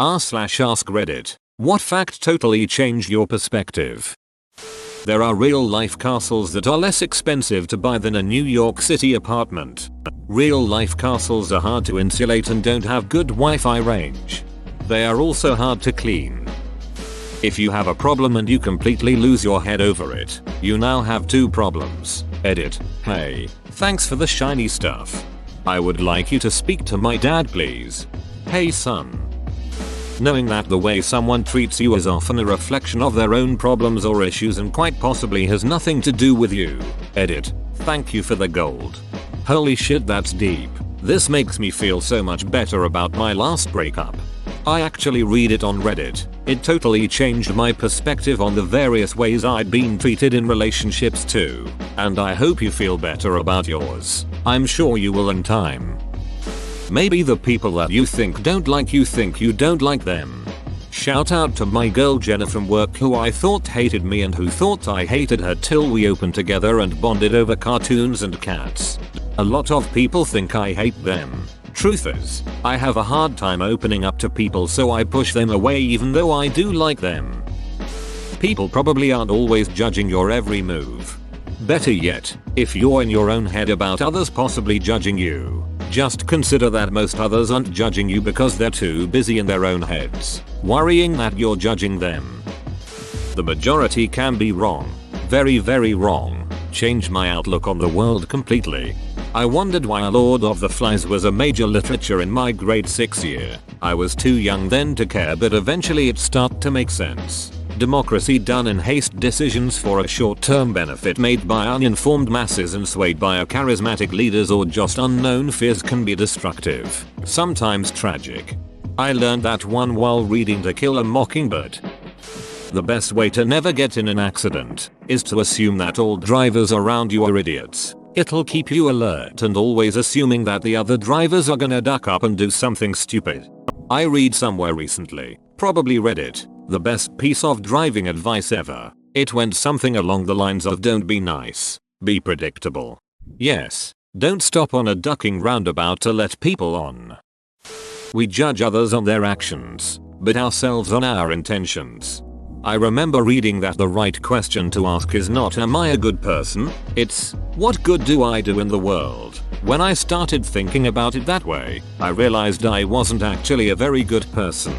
r/ask Reddit. What fact totally changed your perspective? There are real life castles that are less expensive to buy than a New York City apartment. Real life castles are hard to insulate and don't have good Wi-Fi range. They are also hard to clean. If you have a problem and you completely lose your head over it, you now have two problems. Edit. Hey, thanks for the shiny stuff. I would like you to speak to my dad, please. Hey son. Knowing that the way someone treats you is often a reflection of their own problems or issues and quite possibly has nothing to do with you. Edit. Thank you for the gold. Holy shit, that's deep. This makes me feel so much better about my last breakup. I actually read it on Reddit. It totally changed my perspective on the various ways I'd been treated in relationships too. And I hope you feel better about yours. I'm sure you will in time. Maybe the people that you think you don't like them. Shout out to my girl Jenna from work who I thought hated me and who thought I hated her till we opened together and bonded over cartoons and cats. A lot of people think I hate them. Truth is, I have a hard time opening up to people, so I push them away even though I do like them. People probably aren't always judging your every move. Better yet, if you're in your own head about others possibly judging you, just consider that most others aren't judging you because they're too busy in their own heads, worrying that you're judging them. The majority can be wrong. Very, very wrong. Changed my outlook on the world completely. I wondered why Lord of the Flies was a major literature in my grade 6 year. I was too young then to care, but eventually it started to make sense. Democracy done in haste, decisions for a short-term benefit made by uninformed masses and swayed by a charismatic leaders or just unknown fears can be destructive, sometimes tragic. I learned that one while reading To Kill a Mockingbird. The best way to never get in an accident is to assume that all drivers around you are idiots. It'll keep you alert and always assuming that the other drivers are gonna duck up and do something stupid. I read somewhere recently, probably Reddit, the best piece of driving advice ever. It went something along the lines of don't be nice, be predictable. Yes, don't stop on a ducking roundabout to let people on. We judge others on their actions, but ourselves on our intentions. I remember reading that the right question to ask is not am I a good person, it's what good do I do in the world. When I started thinking about it that way, I realized I wasn't actually a very good person.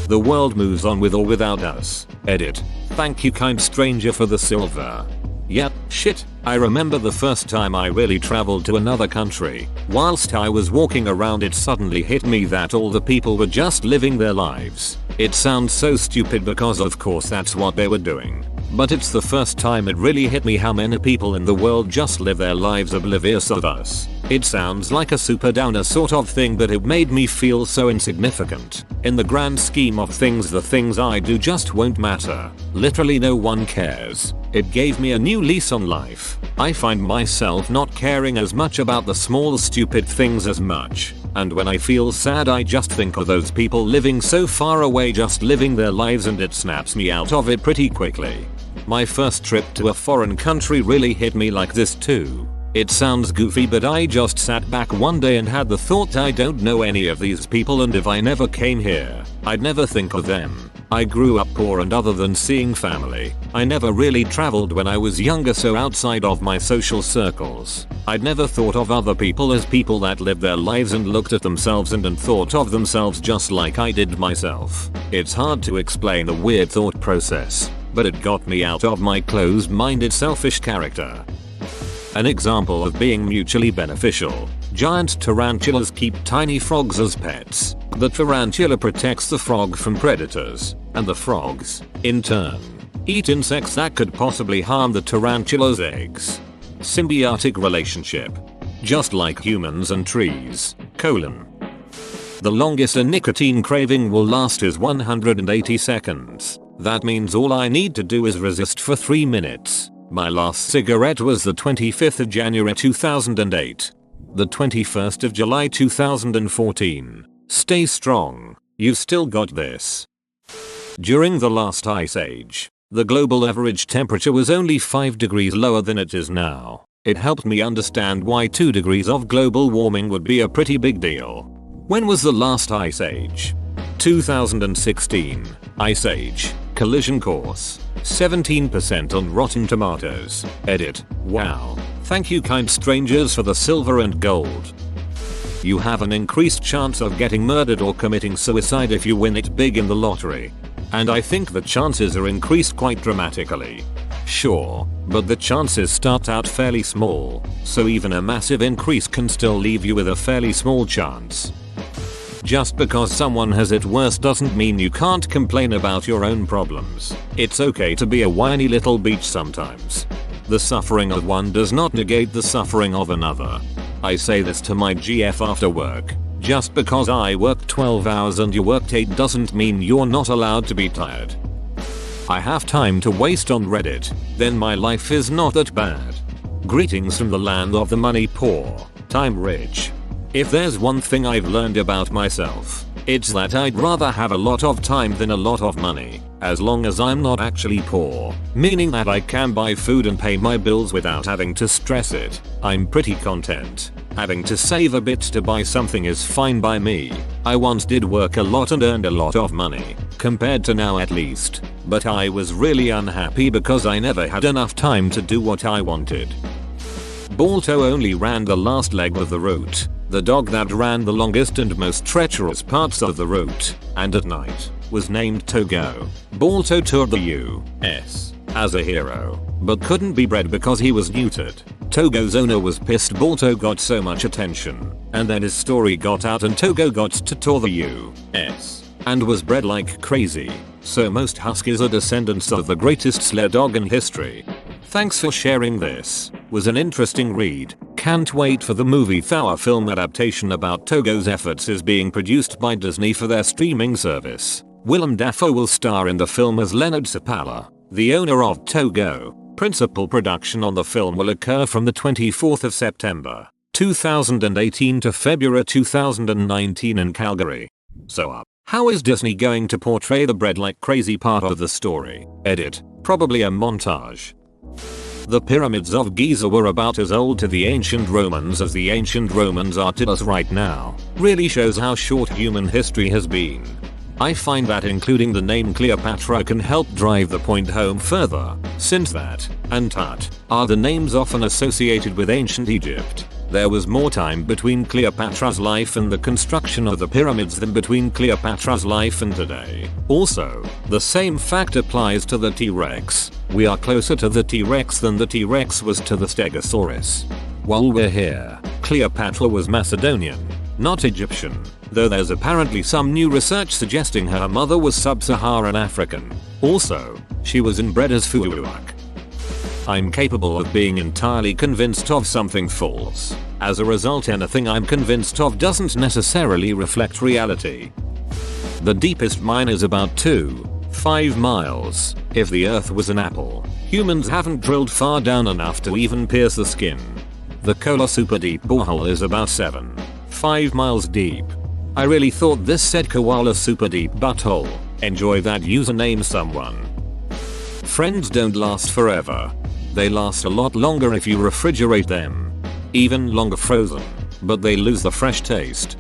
The world moves on with or without us. Edit. Thank you kind stranger for the silver. Yep, shit. I remember the first time I really traveled to another country. Whilst I was walking around, it suddenly hit me that all the people were just living their lives. It sounds so stupid because of course that's what they were doing. But it's the first time it really hit me how many people in the world just live their lives oblivious of us. It sounds like a super downer sort of thing, but it made me feel so insignificant. In the grand scheme of things, the things I do just won't matter. Literally no one cares. It gave me a new lease on life. I find myself not caring as much about the small stupid things as much. And when I feel sad, I just think of those people living so far away just living their lives, and it snaps me out of it pretty quickly. My first trip to a foreign country really hit me like this too. It sounds goofy, but I just sat back one day and had the thought I don't know any of these people, and if I never came here, I'd never think of them. I grew up poor, and other than seeing family, I never really traveled when I was younger, so outside of my social circles, I'd never thought of other people as people that lived their lives and looked at themselves and thought of themselves just like I did myself. It's hard to explain the weird thought process, but it got me out of my closed-minded selfish character. An example of being mutually beneficial. Giant tarantulas keep tiny frogs as pets. The tarantula protects the frog from predators, and the frogs, in turn, eat insects that could possibly harm the tarantula's eggs. Symbiotic relationship. Just like humans and trees. The longest a nicotine craving will last is 180 seconds. That means all I need to do is resist for 3 minutes. My last cigarette was the 25th of January 2008. The 21st of July 2014. Stay strong. You've still got this. During the last ice age, the global average temperature was only 5 degrees lower than it is now. It helped me understand why 2 degrees of global warming would be a pretty big deal. When was the last ice age? 2016, Ice Age, Collision Course, 17% on Rotten Tomatoes. Edit. Wow. Thank you kind strangers for the silver and gold. You have an increased chance of getting murdered or committing suicide if you win it big in the lottery. And I think the chances are increased quite dramatically. Sure, but the chances start out fairly small, so even a massive increase can still leave you with a fairly small chance. Just because someone has it worse doesn't mean you can't complain about your own problems. It's okay to be a whiny little bitch sometimes. The suffering of one does not negate the suffering of another. I say this to my GF after work. Just because I worked 12 hours and you worked 8 doesn't mean you're not allowed to be tired. I have time to waste on Reddit, then my life is not that bad. Greetings from the land of the money poor, time rich. If there's one thing I've learned about myself, it's that I'd rather have a lot of time than a lot of money, as long as I'm not actually poor, meaning that I can buy food and pay my bills without having to stress it. I'm pretty content. Having to save a bit to buy something is fine by me. I once did work a lot and earned a lot of money, compared to now at least, but I was really unhappy because I never had enough time to do what I wanted. Balto only ran the last leg of the route, the dog that ran the longest and most treacherous parts of the route, and at night, was named Togo. Balto toured the US as a hero, but couldn't be bred because he was neutered. Togo's owner was pissed Balto got so much attention, and then his story got out and Togo got to tour the US, and was bred like crazy, so most huskies are descendants of the greatest sled dog in history. Thanks for sharing this, was an interesting read. Can't wait for the movie Thor film adaptation about Togo's efforts is being produced by Disney for their streaming service. Willem Dafoe will star in the film as Leonard Sapala, the owner of Togo. Principal production on the film will occur from the 24th of September, 2018 to February 2019 in Calgary. So how is Disney going to portray the bred like crazy part of the story? Edit. Probably a montage. The pyramids of Giza were about as old to the ancient Romans as the ancient Romans are to us right now. Really shows how short human history has been. I find that including the name Cleopatra can help drive the point home further, since that and Tut are the names often associated with ancient Egypt. There was more time between Cleopatra's life and the construction of the pyramids than between Cleopatra's life and today. Also, the same fact applies to the T-Rex. We are closer to the T-Rex than the T-Rex was to the Stegosaurus. While we're here, Cleopatra was Macedonian, not Egyptian, though there's apparently some new research suggesting her mother was sub-Saharan African. Also, she was inbred as Fuwak. I'm capable of being entirely convinced of something false. As a result, anything I'm convinced of doesn't necessarily reflect reality. The deepest mine is about 5 miles. If the earth was an apple, humans haven't drilled far down enough to even pierce the skin. The Kola Super Deep borehole is about 5 miles deep. I really thought this said Koala Super Deep Butthole. Enjoy that username, someone. Friends don't last forever. They last a lot longer if you refrigerate them. Even longer frozen. But they lose the fresh taste.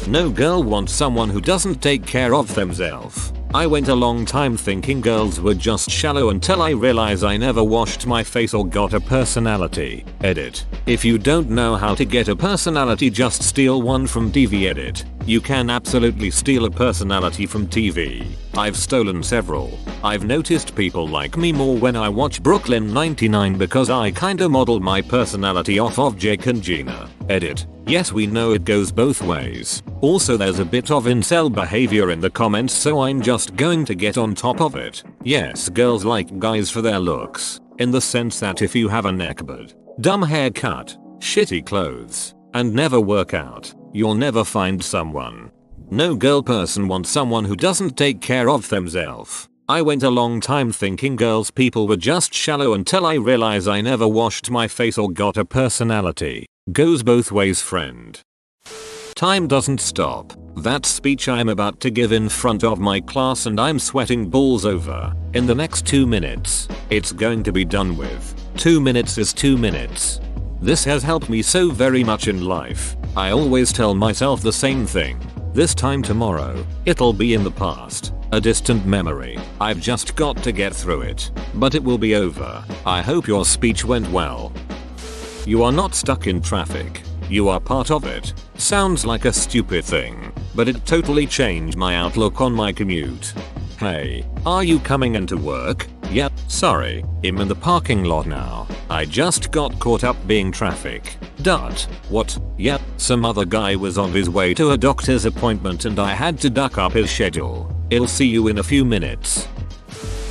No girl wants someone who doesn't take care of themselves. I went a long time thinking girls were just shallow until I realized I never washed my face or got a personality. Edit. If you don't know how to get a personality, just steal one from TV. Edit. You can absolutely steal a personality from TV. I've stolen several. I've noticed people like me more when I watch Brooklyn 99 because I kinda modeled my personality off of Jake and Gina. Edit. Yes, we know it goes both ways. Also, there's a bit of incel behavior in the comments, so I'm just going to get on top of it. Yes, girls like guys for their looks, in the sense that if you have a neckbeard, dumb haircut, shitty clothes, and never work out, you'll never find someone. No girl person wants someone who doesn't take care of themselves. I went a long time thinking girls people were just shallow until I realized I never washed my face or got a personality. Goes both ways, friend. Time doesn't stop. That speech I'm about to give in front of my class and I'm sweating balls over. In the next 2 minutes, it's going to be done with. 2 minutes is 2 minutes. This has helped me so very much in life. I always tell myself the same thing. This time tomorrow, it'll be in the past, a distant memory. I've just got to get through it. But it will be over. I hope your speech went well. You are not stuck in traffic. You are part of it. Sounds like a stupid thing, but it totally changed my outlook on my commute. Hey, are you coming into work? Yep, sorry, I'm in the parking lot now. I just got caught up being traffic. What? Yep, some other guy was on his way to a doctor's appointment and I had to duck up his schedule. I'll see you in a few minutes.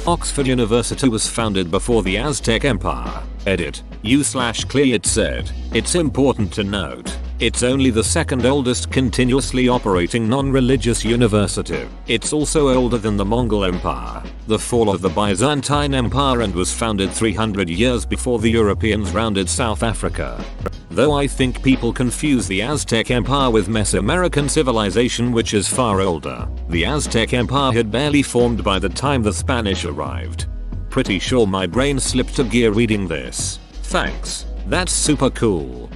Oxford University was founded before the Aztec Empire. Edit. U/Clear it said. It's important to note, it's only the second oldest continuously operating non-religious university. It's also older than the Mongol Empire, the fall of the Byzantine Empire, and was founded 300 years before the Europeans rounded South Africa. Though I think people confuse the Aztec Empire with Mesoamerican civilization, which is far older. The Aztec Empire had barely formed by the time the Spanish arrived. Pretty sure my brain slipped a gear reading this. Thanks. That's super cool.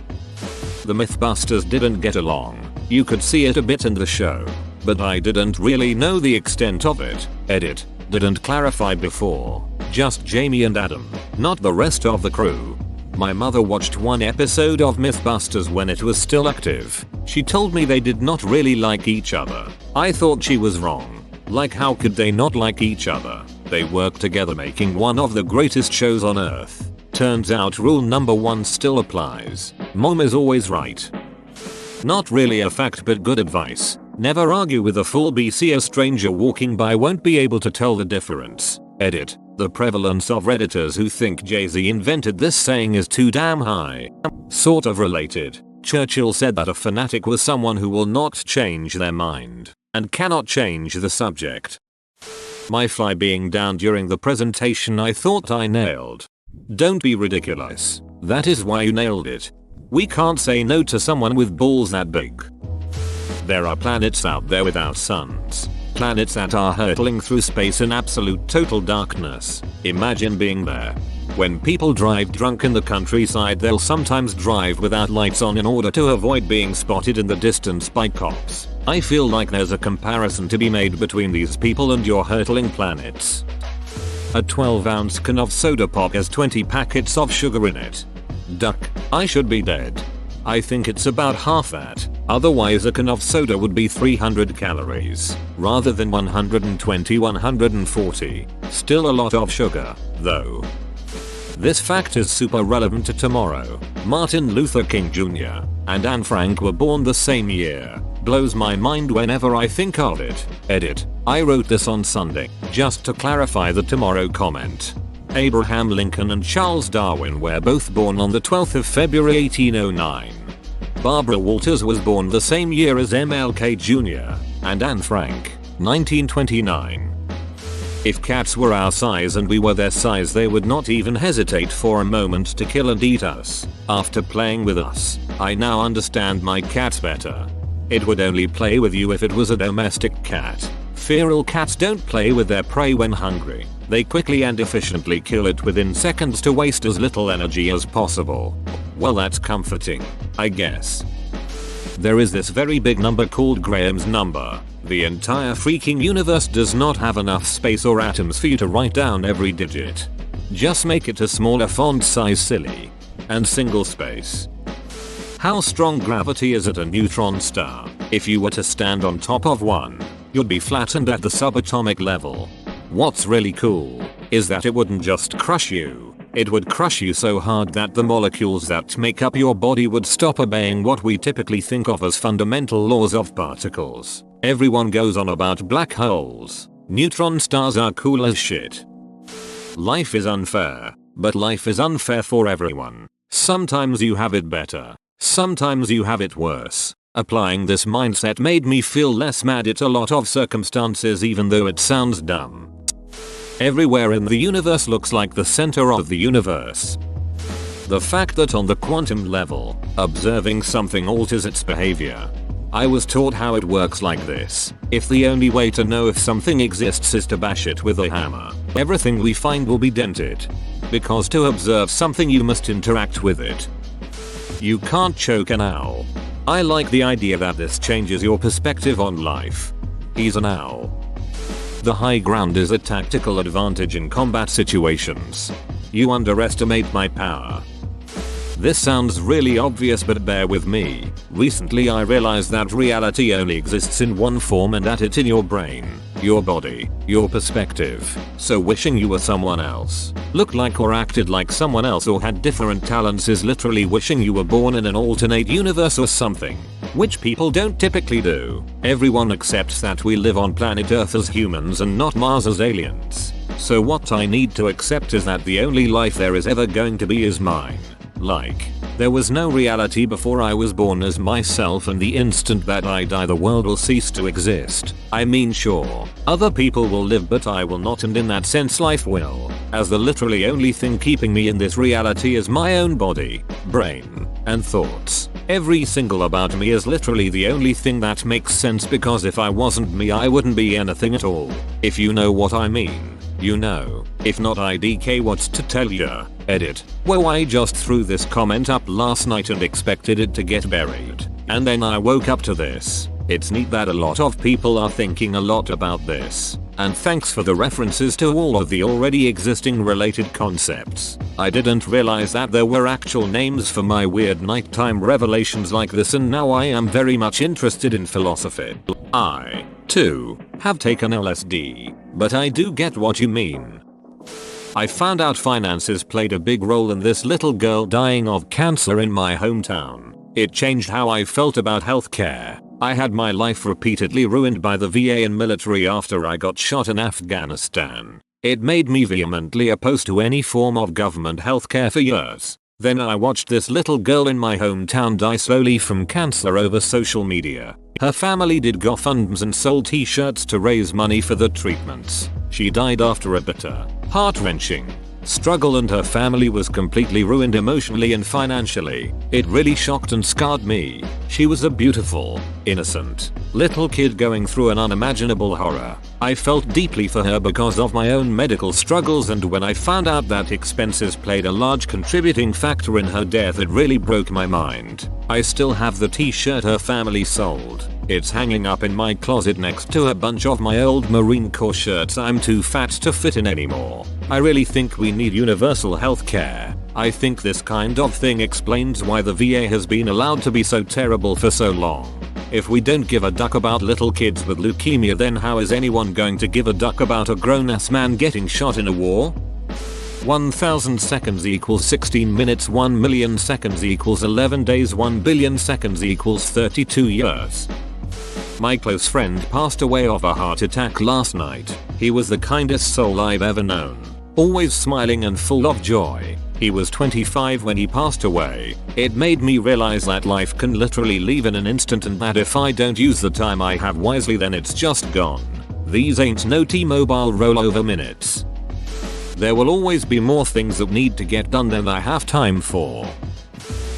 The Mythbusters didn't get along. You could see it a bit in the show. But I didn't really know the extent of it. Edit. Didn't clarify before. Just Jamie and Adam, not the rest of the crew. My mother watched one episode of Mythbusters when it was still active. She told me they did not really like each other. I thought she was wrong. Like, how could they not like each other? They worked together making one of the greatest shows on earth. Turns out rule number 1 still applies. Mom is always right. Not really a fact, but good advice. Never argue with a full BC. A stranger walking by won't be able to tell the difference. Edit. The prevalence of Redditors who think Jay-Z invented this saying is too damn high. Sort of related. Churchill said that a fanatic was someone who will not change their mind and cannot change the subject. My fly being down during the presentation I thought I nailed. Don't be ridiculous. That is why you nailed it. We can't say no to someone with balls that big. There are planets out there without suns. Planets that are hurtling through space in absolute total darkness. Imagine being there. When people drive drunk in the countryside, they'll sometimes drive without lights on in order to avoid being spotted in the distance by cops. I feel like there's a comparison to be made between these people and your hurtling planets. A 12-ounce can of soda pop has 20 packets of sugar in it. Duck, I should be dead. I think it's about half that. Otherwise a can of soda would be 300 calories rather than 120-140. Still a lot of sugar, though. This fact is super relevant to tomorrow. Martin Luther King Jr. and Anne Frank were born the same year. Blows my mind whenever I think of it. Edit. I wrote this on Sunday, just to clarify the tomorrow comment. Abraham Lincoln and Charles Darwin were both born on the 12th of February 1809. Barbara Walters was born the same year as MLK Jr. and Anne Frank, 1929. If cats were our size and we were their size, they would not even hesitate for a moment to kill and eat us. After playing with us, I now understand my cat better. It would only play with you if it was a domestic cat. Feral cats don't play with their prey when hungry. They quickly and efficiently kill it within seconds to waste as little energy as possible. Well, that's comforting, I guess. There is this very big number called Graham's number. The entire freaking universe does not have enough space or atoms for you to write down every digit. Just make it a smaller font size, silly. And single space. How strong gravity is at a neutron star? If you were to stand on top of one, you'd be flattened at the subatomic level. What's really cool is that it wouldn't just crush you. It would crush you so hard that the molecules that make up your body would stop obeying what we typically think of as fundamental laws of particles. Everyone goes on about black holes. Neutron stars are cool as shit. Life is unfair, but life is unfair for everyone. Sometimes you have it better. Sometimes you have it worse. Applying this mindset made me feel less mad at a lot of circumstances, even though it sounds dumb. Everywhere in the universe looks like the center of the universe. The fact that on the quantum level, observing something alters its behavior. I was taught how it works like this. If the only way to know if something exists is to bash it with a hammer, everything we find will be dented. Because to observe something you must interact with it. You can't choke an owl. I like the idea that this changes your perspective on life. He's an owl. The high ground is a tactical advantage in combat situations. You underestimate my power. This sounds really obvious, but bear with me. Recently I realized that reality only exists in one form, and that it's in your brain, your body, your perspective. So wishing you were someone else, looked like or acted like someone else, or had different talents is literally wishing you were born in an alternate universe or something, which people don't typically do. Everyone accepts that we live on planet Earth as humans and not Mars as aliens. So what I need to accept is that the only life there is ever going to be is mine. Like, there was no reality before I was born as myself, and the instant that I die the world will cease to exist. I mean, sure, other people will live, but I will not, and in that sense life will, as the literally only thing keeping me in this reality is my own body, brain, and thoughts. Every single about me is literally the only thing that makes sense, because if I wasn't me I wouldn't be anything at all. If you know what I mean, you know. If not, IDK what's to tell ya. Edit. Whoa, I just threw this comment up last night and expected it to get buried. And then I woke up to this. It's neat that a lot of people are thinking a lot about this. And thanks for the references to all of the already existing related concepts. I didn't realize that there were actual names for my weird nighttime revelations like this, and now I am very much interested in philosophy. I, too, have taken LSD, but I do get what you mean. I found out finances played a big role in this little girl dying of cancer in my hometown. It changed how I felt about healthcare. I had my life repeatedly ruined by the VA and military after I got shot in Afghanistan. It made me vehemently opposed to any form of government healthcare for years. Then I watched this little girl in my hometown die slowly from cancer over social media. Her family did GoFundMes and sold t-shirts to raise money for the treatments. She died after a bitter, heart-wrenching struggle, and her family was completely ruined emotionally and financially. It really shocked and scarred me. She was a beautiful, innocent little kid going through an unimaginable horror. I felt deeply for her because of my own medical struggles, and when I found out that expenses played a large contributing factor in her death, it really broke my mind. I still have the t-shirt her family sold. It's hanging up in my closet next to a bunch of my old Marine Corps shirts I'm too fat to fit in anymore. I really think we need universal healthcare. I think this kind of thing explains why the VA has been allowed to be so terrible for so long. If we don't give a duck about little kids with leukemia, then how is anyone going to give a duck about a grown-ass man getting shot in a war? 1000 seconds equals 16 minutes, 1 million seconds equals 11 days, 1 billion seconds equals 32 years. My close friend passed away of a heart attack last night. He was the kindest soul I've ever known. Always smiling and full of joy. He was 25 when he passed away. It made me realize that life can literally leave in an instant, and that if I don't use the time I have wisely, then it's just gone. These ain't no T-Mobile rollover minutes. There will always be more things that need to get done than I have time for.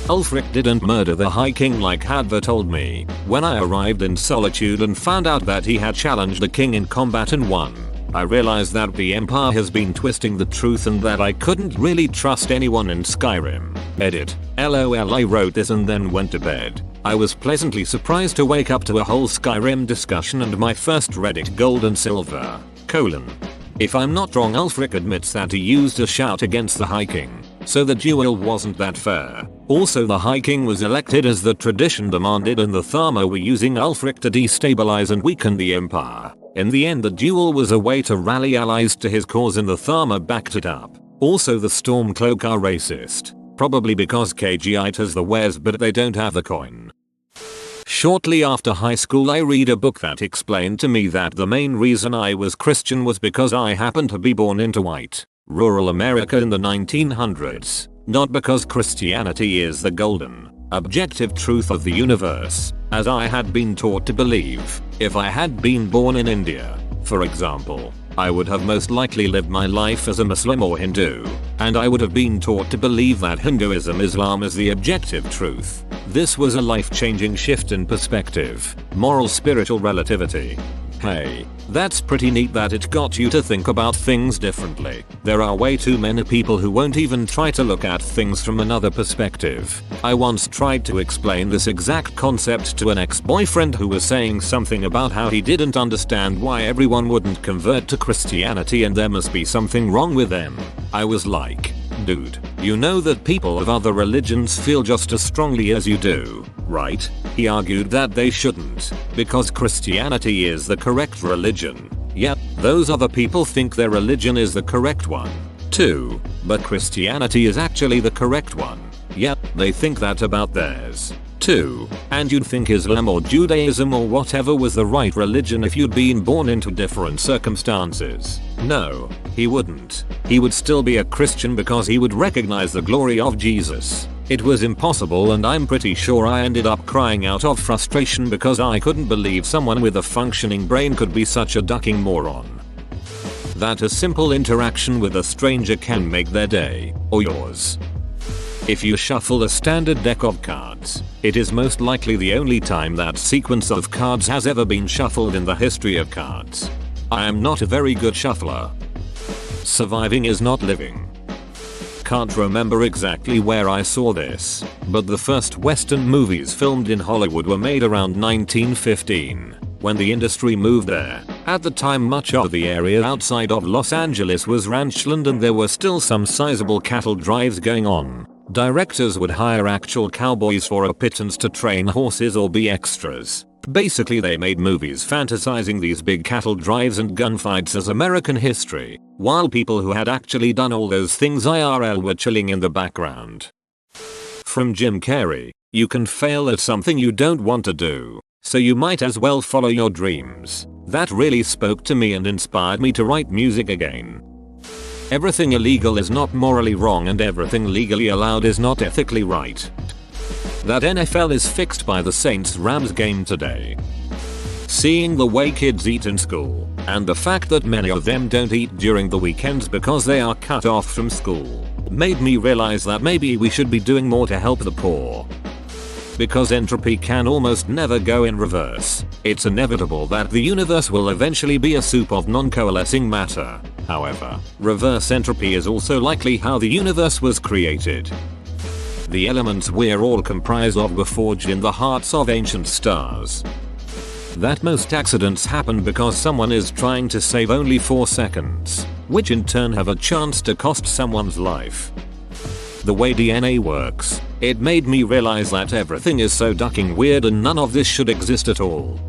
Ulfric didn't murder the High King like Hadvar told me. When I arrived in Solitude and found out that he had challenged the king in combat and won, I realized that the Empire has been twisting the truth and that I couldn't really trust anyone in Skyrim. Edit. LOL, I wrote this and then went to bed. I was pleasantly surprised to wake up to a whole Skyrim discussion and my first Reddit gold and silver. If I'm not wrong, Ulfric admits that he used a shout against the High King, so the duel wasn't that fair. Also, the High King was elected as the tradition demanded, and the Tharma were using Ulfric to destabilize and weaken the Empire. In the end, the duel was a way to rally allies to his cause, and the Tharma backed it up. Also, the Stormcloak are racist. Probably because KGite has the wares but they don't have the coin. Shortly after high school, I read a book that explained to me that the main reason I was Christian was because I happened to be born into white, rural America in the 1900s, not because Christianity is the golden, objective truth of the universe, as I had been taught to believe. If I had been born in India, for example, I would have most likely lived my life as a Muslim or Hindu, and I would have been taught to believe that Hinduism, Islam is the objective truth. This was a life-changing shift in perspective, moral spiritual relativity. Hey, that's pretty neat that it got you to think about things differently. There are way too many people who won't even try to look at things from another perspective. I once tried to explain this exact concept to an ex-boyfriend who was saying something about how he didn't understand why everyone wouldn't convert to Christianity and there must be something wrong with them. I was like, dude, you know that people of other religions feel just as strongly as you do, right? He argued that they shouldn't, because Christianity is the correct religion. Yep, those other people think their religion is the correct one, too, but Christianity is actually the correct one. Yep, they think that about theirs, too. And you'd think Islam or Judaism or whatever was the right religion if you'd been born into different circumstances. No, he wouldn't. He would still be a Christian because he would recognize the glory of Jesus. It was impossible, and I'm pretty sure I ended up crying out of frustration because I couldn't believe someone with a functioning brain could be such a ducking moron. That a simple interaction with a stranger can make their day, or yours. If you shuffle a standard deck of cards, it is most likely the only time that sequence of cards has ever been shuffled in the history of cards. I am not a very good shuffler. Surviving is not living. Can't remember exactly where I saw this, but the first Western movies filmed in Hollywood were made around 1915, when the industry moved there. At the time, much of the area outside of Los Angeles was ranchland and there were still some sizable cattle drives going on. Directors would hire actual cowboys for a pittance to train horses or be extras. Basically, they made movies fantasizing these big cattle drives and gunfights as American history, while people who had actually done all those things IRL were chilling in the background. From Jim Carrey, you can fail at something you don't want to do, so you might as well follow your dreams. That really spoke to me and inspired me to write music again. Everything illegal is not morally wrong and everything legally allowed is not ethically right. That NFL is fixed by the Saints-Rams game today. Seeing the way kids eat in school, and the fact that many of them don't eat during the weekends because they are cut off from school, made me realize that maybe we should be doing more to help the poor. Because entropy can almost never go in reverse, it's inevitable that the universe will eventually be a soup of non-coalescing matter. However, reverse entropy is also likely how the universe was created. The elements we're all comprised of were forged in the hearts of ancient stars. That most accidents happen because someone is trying to save only 4 seconds, which in turn have a chance to cost someone's life. The way DNA works, it made me realize that everything is so ducking weird and none of this should exist at all.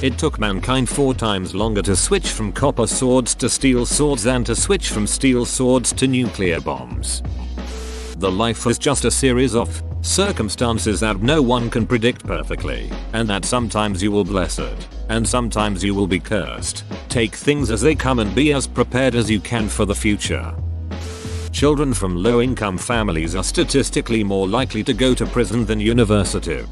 It took mankind 4 times longer to switch from copper swords to steel swords than to switch from steel swords to nuclear bombs. The life is just a series of circumstances that no one can predict perfectly, and that sometimes you will be blessed, and sometimes you will be cursed. Take things as they come and be as prepared as you can for the future. Children from low-income families are statistically more likely to go to prison than university.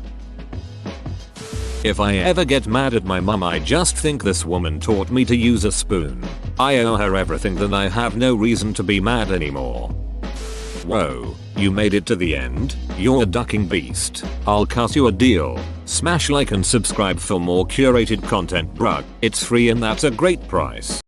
If I ever get mad at my mum, I just think this woman taught me to use a spoon. I owe her everything, then I have no reason to be mad anymore. Whoa, you made it to the end? You're a ducking beast. I'll cut you a deal. Smash like and subscribe for more curated content, bruh. It's free and that's a great price.